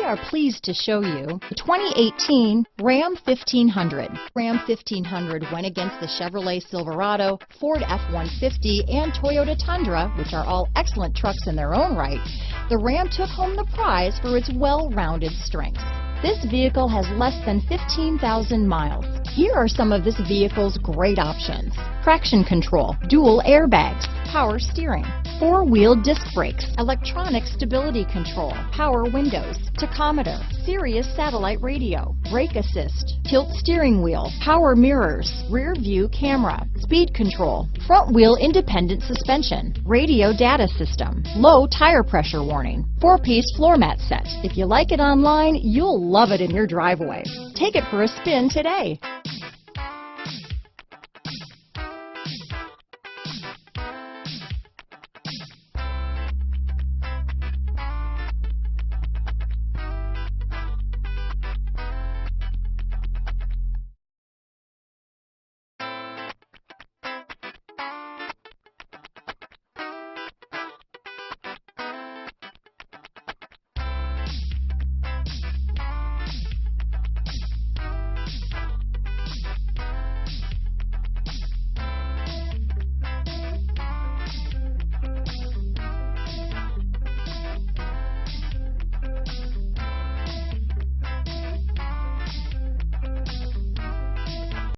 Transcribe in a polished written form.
are pleased to show you the 2018 Ram 1500. Ram 1500 went against the Chevrolet Silverado, Ford F-150, and Toyota Tundra, which are all excellent trucks in their own right. The Ram took home the prize for its well-rounded strengths. This vehicle has less than 15,000 miles. Here are some of this vehicle's great options: traction control, dual airbags, power steering, four-wheel disc brakes, electronic stability control, power windows, tachometer, Sirius satellite radio, brake assist, tilt steering wheel, power mirrors, rear view camera, speed control, front wheel independent suspension, radio data system, low tire pressure warning, 4-piece floor mat set. If you like it online, you'll love it in your driveway. Take it for a spin today.